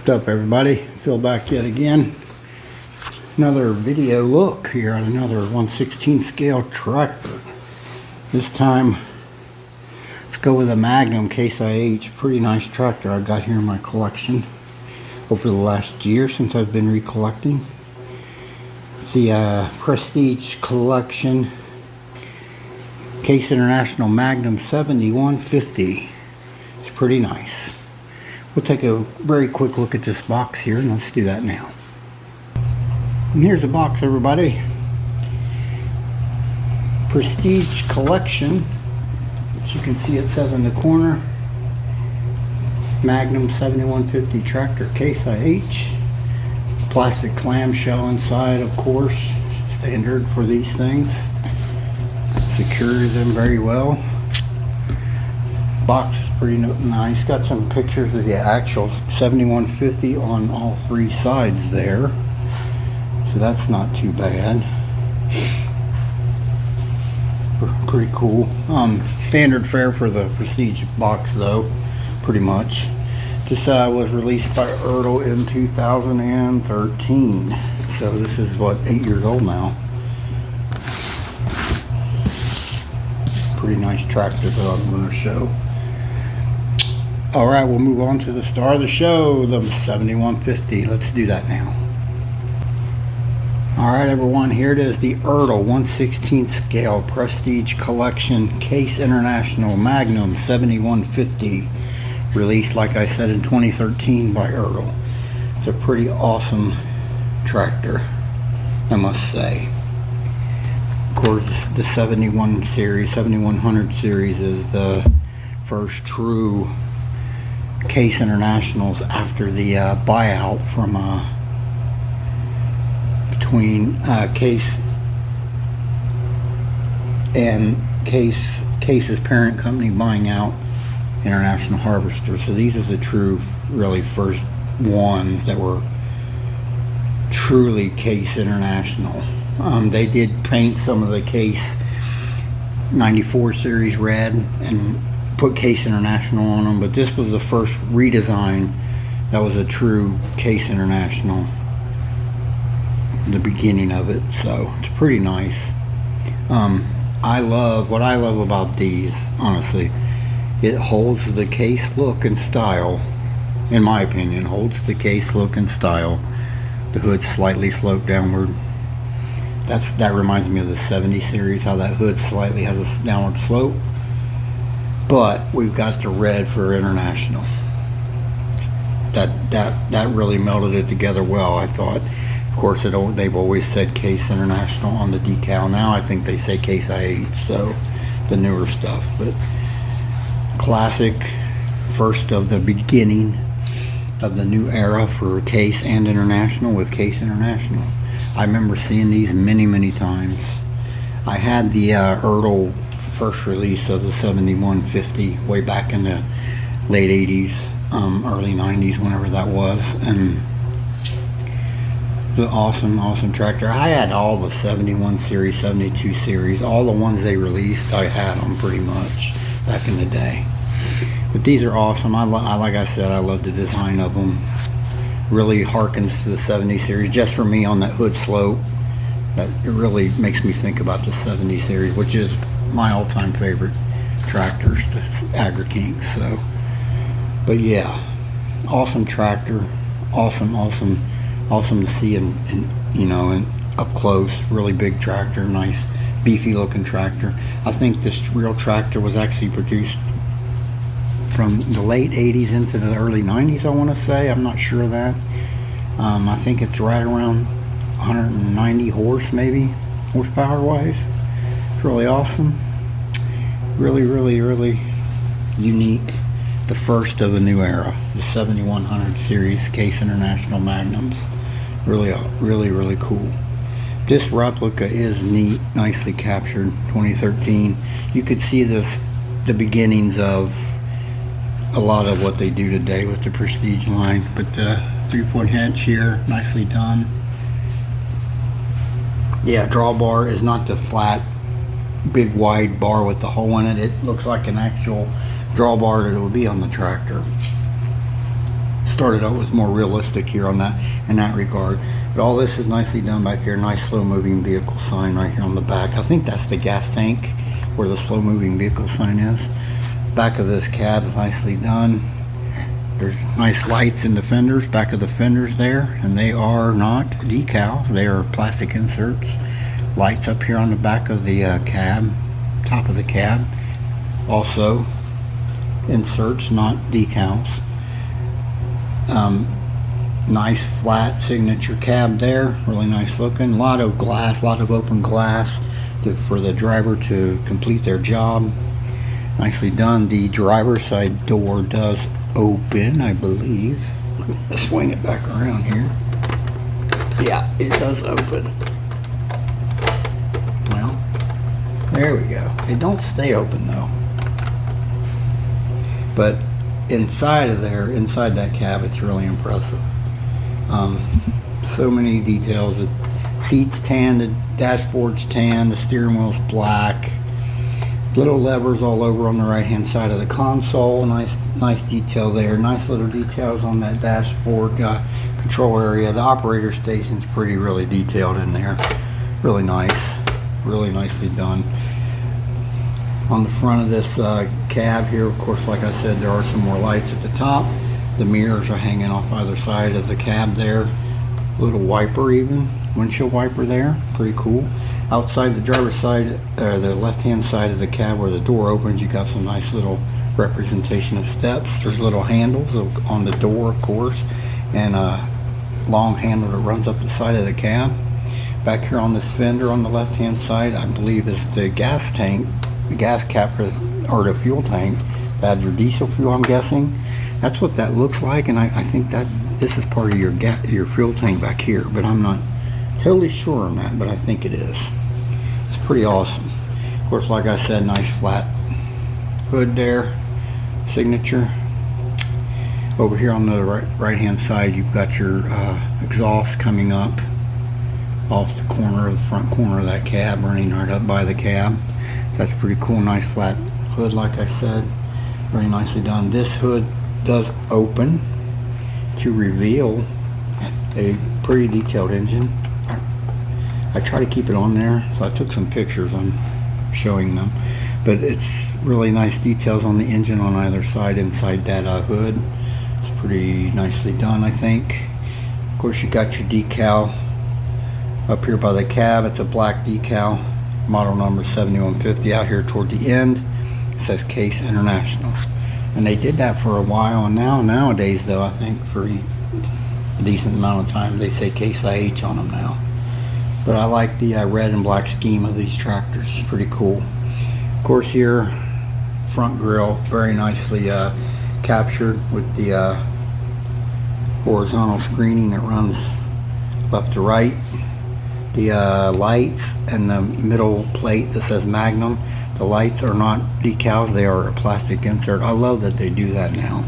What's up, everybody? Phil back yet again. Another video look here on another 1/16 scale tractor. This time, let's go with a Magnum Case IH. Pretty nice tractor I got here in my collection over the last year since I've been recollecting. The Prestige Collection Case International Magnum 7150. It's pretty nice. We'll take a very quick look at this box here, and let's do that now. And here's the box, everybody. Prestige Collection. As you can see, it says in the corner, Magnum 7150 Tractor Case IH. Plastic clamshell inside, of course, standard for these things. Secures them very well. Box is pretty nice. Got some pictures of the actual 7150 on all three sides there, so that's not too bad. Pretty cool. Standard fare for the Prestige box, though, pretty much. This was released by Ertl in 2013, so this is what, 8 years old now. Pretty nice tractor that I'm going to show. Alright, we'll move on to the star of the show, the 7150. Let's do that now. Alright, everyone, here it is, the Ertl 1/16 scale Prestige Collection Case International Magnum 7150. Released, like I said, in 2013 by Ertl. It's a pretty awesome tractor, I must say. Of course, the 7100 series is the first true Case Internationals after the buyout from between Case and Case's parent company buying out International Harvester. So these are the true, really first ones that were truly Case International. They did paint some of the Case 94 series red and put Case International on them, but this was the first redesign that was a true Case International, the beginning of it. So it's pretty nice. What I love about these, honestly, it holds the Case look and style. In my opinion, holds the Case look and style. The hood's slightly sloped downward. That reminds me of the 70 series, how that hood slightly has a downward slope. But we've got the red for International. That really melded it together well, I thought. Of course, they've always said Case International on the decal. Now I think they say Case IH, so the newer stuff. But classic, first of the beginning of the new era for Case and International with Case International. I remember seeing these many times. I had the Ertl first release of the 7150 way back in the late 80s, early 90s, whenever that was, and the awesome tractor. I had all the 71 series, 72 series, all the ones they released. I had them pretty much back in the day. But these are awesome. Like I said, I love the design of them. Really harkens to the 70 series. Just for me, on that hood slope, that it really makes me think about the 70 series, which is my all-time favorite tractors, the Agri Kings. So, but yeah, awesome tractor, awesome to see and you know, and up close. Really big tractor, nice beefy looking tractor. I think this real tractor was actually produced from the late 80s into the early 90s, I want to say. I'm not sure of that. I think it's right around 190 horsepower wise. It's really awesome. Really unique. The first of a new era, the 7100 series Case International Magnums. Really cool. This replica is neat, nicely captured. 2013. You could see the beginnings of a lot of what they do today with the Prestige line, but the 3-point hitch here, nicely done. Yeah, drawbar is not the flat, big wide bar with the hole in it. It looks like an actual drawbar that it would be on the tractor. started out with more realistic here on that, in that regard. But all this is nicely done back here. Nice slow moving vehicle sign right here on the back. I think that's the gas tank where the slow moving vehicle sign is. Back of this cab is nicely done. There's nice lights in the fenders, back of the fenders there, and they are not decals, they are plastic inserts. Lights up here on the back of the cab, top of the cab, also inserts, not decals. Nice flat signature cab there, really nice looking. A lot of glass, a lot of open glass for the driver to complete their job. Nicely done. The driver's side door does open, I believe. Let's swing it back around here. Yeah, it does open. Well, there we go. It don't stay open though. But inside of there, inside that cab, it's really impressive. So many details. The seats tan, the dashboard's tan, the steering wheel's black. Little levers all over on the right hand side of the console. Nice detail there. Nice little details on that dashboard control area. The operator station's really detailed in there. Really nice. Really nicely done. On the front of this cab here, of course, like I said, there are some more lights at the top. The mirrors are hanging off either side of the cab there. Little wiper even. Windshield wiper there. Pretty cool. Outside the driver's side, the left-hand side of the cab where the door opens, you got some nice little representation of steps. There's little handles on the door, of course, and a long handle that runs up the side of the cab. Back here on this fender on the left-hand side, I believe is the gas tank, the gas cap or the fuel tank. That's your diesel fuel, I'm guessing. That's what that looks like, and I think that this is part of your fuel tank back here, but I'm not totally sure on that, but I think it is. It's pretty awesome. Of course, like I said, nice flat hood there, signature. Over here on the right hand side, you've got your exhaust coming up off the front corner of that cab, running right up by the cab. That's pretty cool. Nice flat hood, like I said, very nicely done. This hood does open to reveal a pretty detailed engine. I try to keep it on there, so I took some pictures. I'm showing them, but it's really nice details on the engine on either side inside that hood. It's pretty nicely done, I think. Of course, you got your decal up here by the cab. It's a black decal, model number 7150. Out here toward the end, it says Case International, and they did that for a while. And nowadays, though, I think for a decent amount of time, they say Case IH on them now. But I like the red and black scheme of these tractors. It's pretty cool. Of course, here, front grille, very nicely captured with the horizontal screening that runs left to right. The lights and the middle plate that says Magnum. The lights are not decals, they are a plastic insert. I love that they do that now.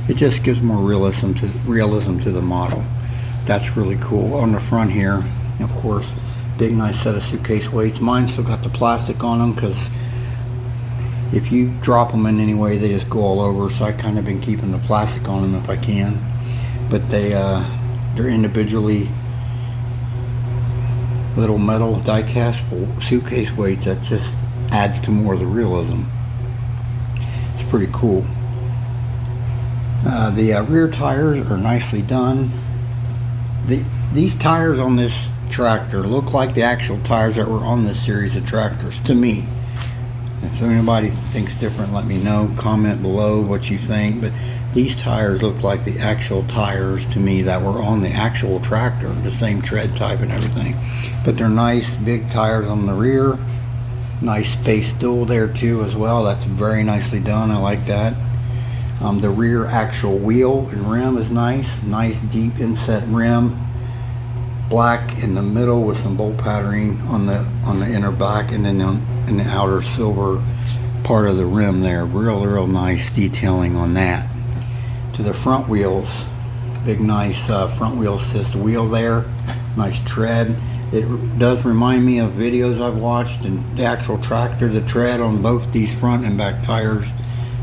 It just gives more realism to the model. That's really cool. On the front here, of course, big nice set of suitcase weights. Mine still got the plastic on them because if you drop them in any way, they just go all over. So I kind of been keeping the plastic on them if I can. But they're individually little metal die-cast suitcase weights that just adds to more of the realism. It's pretty cool. The rear tires are nicely done. These tires on this tractor look like the actual tires that were on this series of tractors to me. If anybody thinks different, let me know. Comment below what you think. But these tires look like the actual tires to me that were on the actual tractor, the same tread type and everything. But they're nice big tires on the rear. Nice space dual there too as well. That's very nicely done. I like that. The rear actual wheel and rim is nice. Nice deep inset rim. Black in the middle with some bolt patterning on the inner black, and then in the outer silver part of the rim there. Real nice detailing on that. To the front wheels, big nice front wheel assist wheel there. Nice tread. It does remind me of videos I've watched, and the actual tractor, the tread on both these front and back tires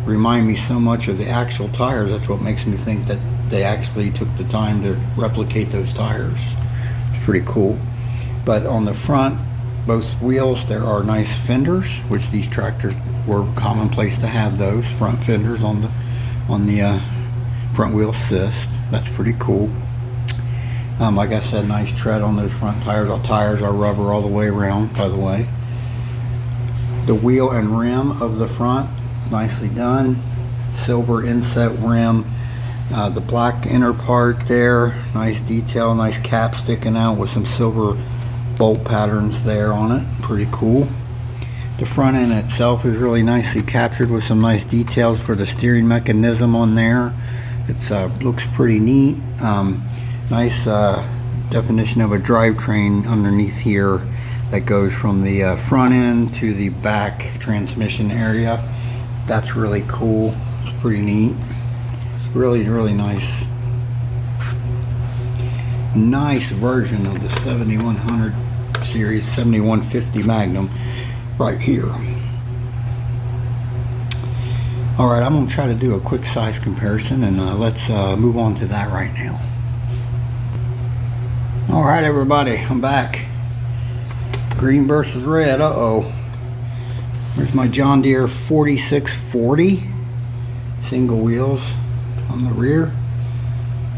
remind me so much of the actual tires. That's what makes me think that they actually took the time to replicate those tires. It's pretty cool. But on the front, both wheels, there are nice fenders, which these tractors were commonplace to have those front fenders on the front wheel assist. That's pretty cool. Like I said, nice tread on those front tires. Our tires are rubber all the way around, by the way. The wheel and rim of the front, nicely done. Silver inset rim. The black inner part there, nice detail, nice cap sticking out with some silver bolt patterns there on it. Pretty cool. The front end itself is really nicely captured with some nice details for the steering mechanism on there. It looks pretty neat. Nice definition of a drivetrain underneath here that goes from the front end to the back transmission area. That's really cool. It's pretty neat. Really nice version of the 7100 series 7150 Magnum right here. Alright, I'm going to try to do a quick size comparison, and let's move on to that right now. Alright everybody, I'm back. Green versus red. There's my John Deere 4640 single wheels on the rear.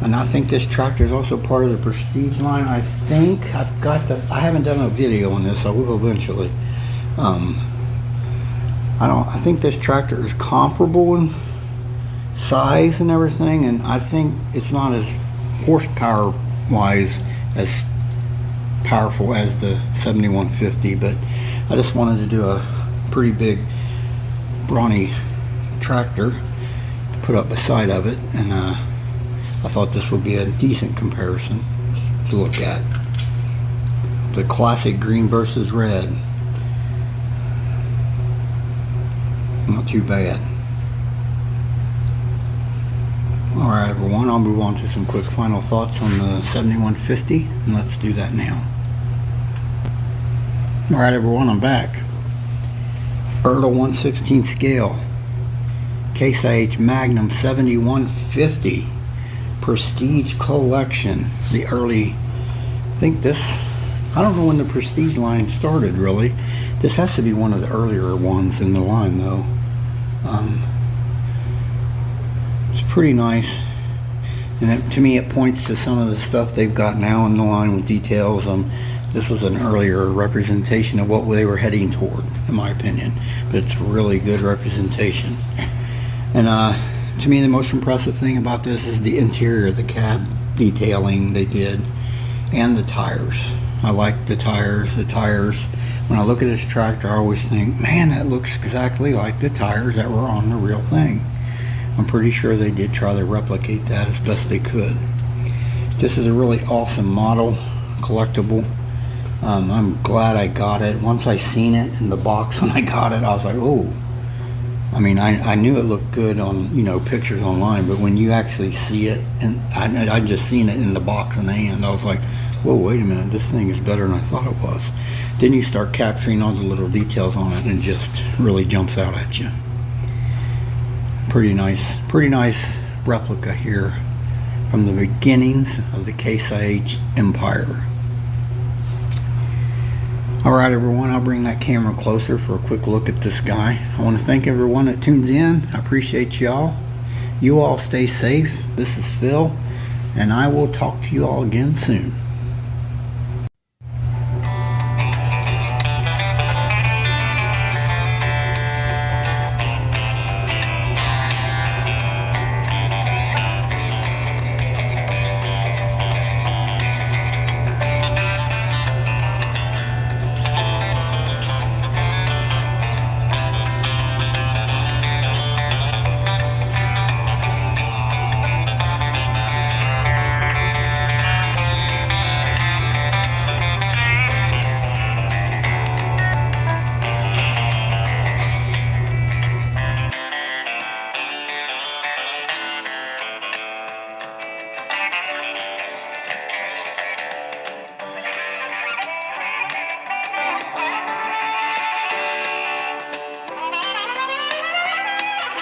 And I think this tractor is also part of the Prestige line. I think I haven't done a video on this. I will eventually. I think this tractor is comparable in size and everything, and I think it's not as horsepower wise as powerful as the 7150, but I just wanted to do a pretty big brawny tractor to put up beside of it, and I thought this would be a decent comparison to look at. The classic green versus red. Not too bad. Alright everyone, I'll move on to some quick final thoughts on the 7150, and let's do that now. Alright everyone, I'm back. Ertl 1/16 scale. Case IH Magnum 7150. Prestige collection. The early, I don't know when the Prestige line started really. This has to be one of the earlier ones in the line though. It's pretty nice, and to me it points to some of the stuff they've got now in the line with details. This was an earlier representation of what they were heading toward, in my opinion, but it's really good representation. And to me the most impressive thing about this is the interior, the cab detailing they did, and the tires. I like the tires. When I look at this tractor, I always think, man, that looks exactly like the tires that were on the real thing. I'm pretty sure they did try to replicate that as best they could. This is a really awesome model, collectible. I'm glad I got it. Once I seen it in the box when I got it, I was like, oh. I mean, I knew it looked good on, pictures online, but when you actually see it, and I just seen it in the box in the hand, I was like, whoa, wait a minute, this thing is better than I thought it was. Then you start capturing all the little details on it, and it just really jumps out at you. Pretty nice replica here from the beginnings of the Case IH empire. Alright everyone, I'll bring that camera closer for a quick look at this guy. I want to thank everyone that tunes in. I appreciate y'all. You all stay safe. This is Phil, and I will talk to you all again soon.